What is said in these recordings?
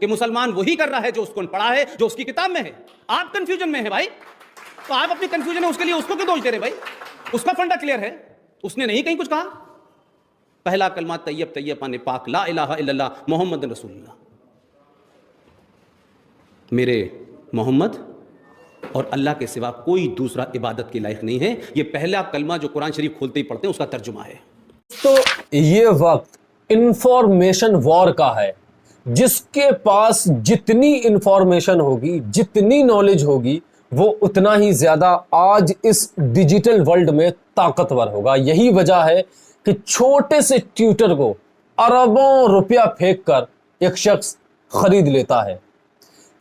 کہ مسلمان وہی کر رہا ہے جو اس کو پڑھا ہے، جو اس کی کتاب میں ہے. آپ کنفیوژن میں ہیں بھائی، تو آپ اپنی کنفیوژن میں اس کے لیے اس کو کیوں دوش دے رہے بھائی؟ اس کا فنڈا کلیئر ہے، اس نے نہیں کہیں کچھ کہا. پہلا کلمہ طیب طیب پانے پاک، لا الہ الا اللہ محمد رسول اللہ. میرے محمد اور اللہ کے سوا کوئی دوسرا عبادت کے لائق نہیں ہے. یہ پہلا کلمہ جو قرآن شریف کھولتے ہی پڑھتے ہیں اس کا ترجمہ ہے. تو یہ وقت انفارمیشن وار کا ہے. جس کے پاس جتنی انفارمیشن ہوگی، جتنی نالج ہوگی، وہ اتنا ہی زیادہ آج اس ڈیجیٹل ورلڈ میں طاقتور ہوگا. یہی وجہ ہے کہ چھوٹے سے ٹیوٹر کو اربوں روپیہ پھینک کر ایک شخص خرید لیتا ہے.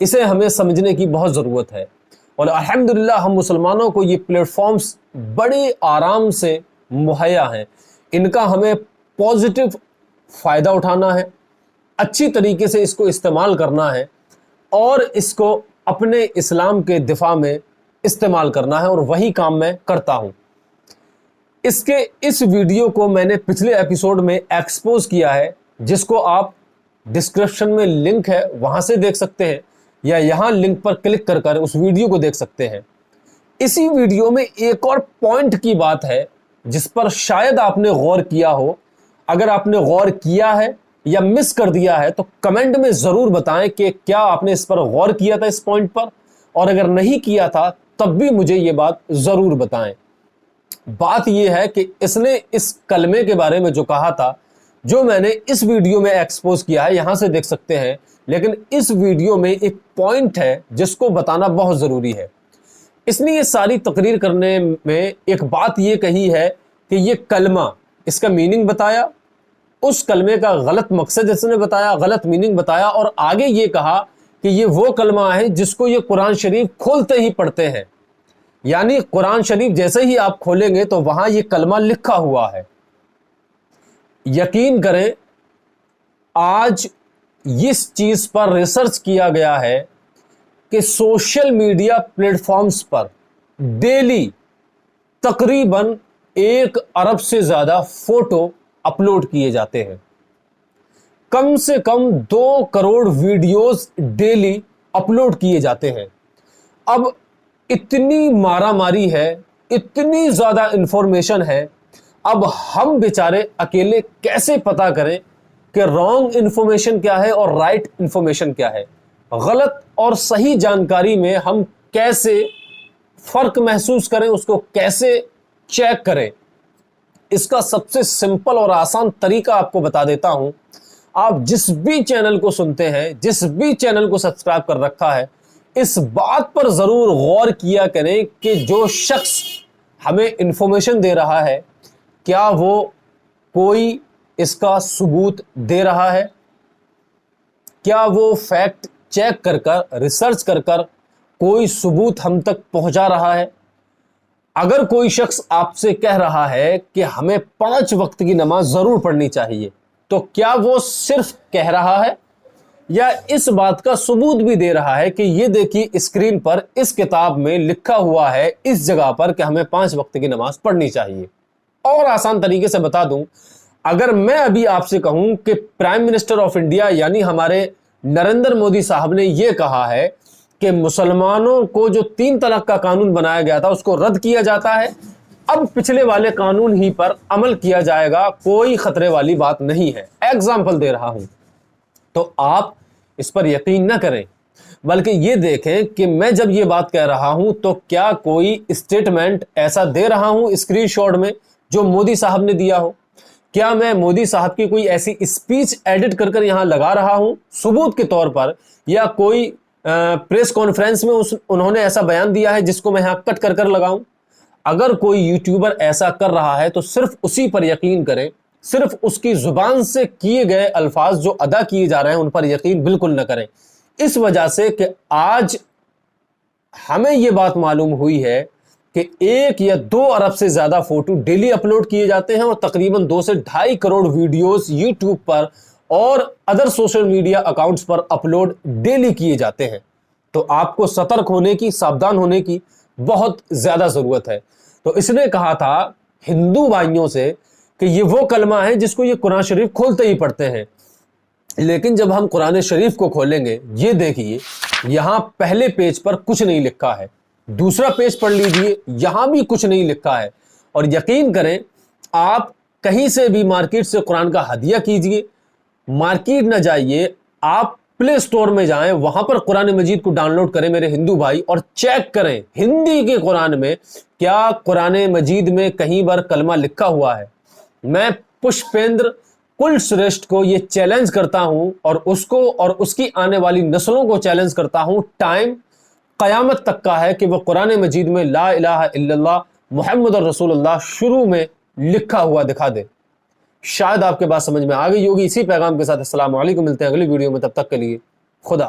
اسے ہمیں سمجھنے کی بہت ضرورت ہے، اور الحمدللہ ہم مسلمانوں کو یہ پلیٹ فارمز بڑے آرام سے مہیا ہیں. ان کا ہمیں پازیٹیو فائدہ اٹھانا ہے، اچھی طریقے سے اس کو استعمال کرنا ہے، اور اس کو اپنے اسلام کے دفاع میں استعمال کرنا ہے، اور وہی کام میں کرتا ہوں. اس ویڈیو کو میں نے پچھلے ایپیسوڈ میں ایکسپوز کیا ہے، جس کو آپ ڈسکرپشن میں لنک ہے وہاں سے دیکھ سکتے ہیں، یا یہاں لنک پر کلک کر کر اس ویڈیو کو دیکھ سکتے ہیں. اسی ویڈیو میں ایک اور پوائنٹ کی بات ہے جس پر شاید آپ نے غور کیا ہو. اگر آپ نے غور کیا ہے یا مس کر دیا ہے تو کمنٹ میں ضرور بتائیں کہ کیا آپ نے اس پر غور کیا تھا اس پوائنٹ پر، اور اگر نہیں کیا تھا تب بھی مجھے یہ بات ضرور بتائیں. بات یہ ہے کہ اس نے اس کلمے کے بارے میں جو کہا تھا، جو میں نے اس ویڈیو میں ایکسپوز کیا ہے، یہاں سے دیکھ سکتے ہیں، لیکن اس ویڈیو میں ایک پوائنٹ ہے جس کو بتانا بہت ضروری ہے. اس نے یہ ساری تقریر کرنے میں ایک بات یہ کہی ہے کہ یہ کلمہ، اس کا میننگ بتایا، اس کلمے کا غلط مقصد اس نے بتایا، غلط میننگ بتایا، اور آگے یہ کہا کہ یہ وہ کلمہ ہے جس کو یہ قرآن شریف کھولتے ہی پڑھتے ہیں. یعنی قرآن شریف جیسے ہی آپ کھولیں گے تو وہاں یہ کلمہ لکھا ہوا ہے. یقین کریں آج اس چیز پر ریسرچ کیا گیا ہے کہ سوشل میڈیا پلیٹ فارمز پر ڈیلی تقریباً 1 ارب سے زیادہ فوٹو اپلوڈ کیے جاتے ہیں. کم سے کم 2 کروڑ ویڈیوز ڈیلی اپلوڈ کیے جاتے ہیں. اب اتنی مارا ماری ہے، اتنی زیادہ انفارمیشن ہے، اب ہم بیچارے اکیلے کیسے پتا کریں کہ رانگ انفارمیشن کیا ہے اور رائٹ انفارمیشن کیا ہے؟ غلط اور صحیح جانکاری میں ہم کیسے فرق محسوس کریں، اس کو کیسے چیک کریں؟ اس کا سب سے سمپل اور آسان طریقہ آپ کو بتا دیتا ہوں. آپ جس بھی چینل کو سنتے ہیں، جس بھی چینل کو سبسکرائب کر رکھا ہے، اس بات پر ضرور غور کیا کریں کہ جو شخص ہمیں انفارمیشن دے رہا ہے کیا وہ کوئی اس کا ثبوت دے رہا ہے، کیا وہ فیکٹ چیک کر کر، ریسرچ کر کر کوئی ثبوت ہم تک پہنچا رہا ہے. اگر کوئی شخص آپ سے کہہ رہا ہے کہ ہمیں 5 وقت کی نماز ضرور پڑھنی چاہیے، تو کیا وہ صرف کہہ رہا ہے یا اس بات کا ثبوت بھی دے رہا ہے کہ یہ دیکھیے اسکرین پر اس کتاب میں لکھا ہوا ہے اس جگہ پر کہ ہمیں 5 وقت کی نماز پڑھنی چاہیے؟ اور آسان طریقے سے بتا دوں، اگر میں ابھی آپ سے کہوں کہ پرائم منسٹر آف انڈیا یعنی ہمارے نریندر مودی صاحب نے یہ کہا ہے کہ مسلمانوں کو جو 3 طلاق کا قانون بنایا گیا تھا اس کو رد کیا جاتا ہے، اب پچھلے والے قانون ہی پر عمل کیا جائے گا، کوئی خطرے والی بات نہیں ہے، ایگزامپل دے رہا ہوں، تو آپ اس پر یقین نہ کریں، بلکہ یہ دیکھیں کہ میں جب یہ بات کہہ رہا ہوں تو کیا کوئی اسٹیٹمنٹ ایسا دے رہا ہوں اسکرین شاٹ میں جو مودی صاحب نے دیا ہو؟ کیا میں مودی صاحب کی کوئی ایسی اسپیچ ایڈٹ کر کر یہاں لگا رہا ہوں ثبوت کے طور پر، یا کوئی پریس کانفرنس میں انہوں نے ایسا بیان دیا ہے جس کو میں یہاں کٹ کر کر لگاؤں؟ اگر کوئی یوٹیوبر ایسا کر رہا ہے تو صرف اسی پر یقین کریں، صرف اس کی زبان سے کیے گئے الفاظ جو ادا کیے جا رہے ہیں ان پر یقین بالکل نہ کریں. اس وجہ سے کہ آج ہمیں یہ بات معلوم ہوئی ہے کہ 1 یا 2 ارب سے زیادہ فوٹو ڈیلی اپلوڈ کیے جاتے ہیں، اور تقریباً 2 سے 2.5 کروڑ ویڈیوز یوٹیوب پر اور ادر سوشل میڈیا اکاؤنٹس پر اپلوڈ ڈیلی کیے جاتے ہیں. تو آپ کو سترک ہونے کی، ساودھان ہونے کی بہت زیادہ ضرورت ہے. تو اس نے کہا تھا ہندو بھائیوں سے کہ یہ وہ کلمہ ہے جس کو یہ قرآن شریف کھولتے ہی پڑھتے ہیں. لیکن جب ہم قرآن شریف کو کھولیں گے، یہ دیکھیے یہاں پہلے پیج پر کچھ نہیں لکھا ہے، دوسرا پیج پڑھ لیجئے یہاں بھی کچھ نہیں لکھا ہے. اور یقین کریں آپ کہیں سے بھی مارکیٹ سے قرآن کا ہدیہ کیجئے، مارکیٹ نہ جائیے، آپ پلے سٹور میں جائیں، وہاں پر قرآن مجید کو ڈاؤن لوڈ کریں میرے ہندو بھائی، اور چیک کریں ہندی کے قرآن میں کیا قرآن مجید میں کہیں پر کلمہ لکھا ہوا ہے. میں پشپیندر کل شریشٹھ کو یہ چیلنج کرتا ہوں، اور اس کو اور اس کی آنے والی نسلوں کو چیلنج کرتا ہوں، ٹائم قیامت تک کا ہے کہ وہ قرآن مجید میں لا الہ الا اللہ محمد رسول اللہ شروع میں لکھا ہوا دکھا دے. شاید آپ کے بات سمجھ میں آ گئی ہوگی. اسی پیغام کے ساتھ السلام علیکم، ملتے ہیں اگلی ویڈیو میں، تب تک کے لیے خدا.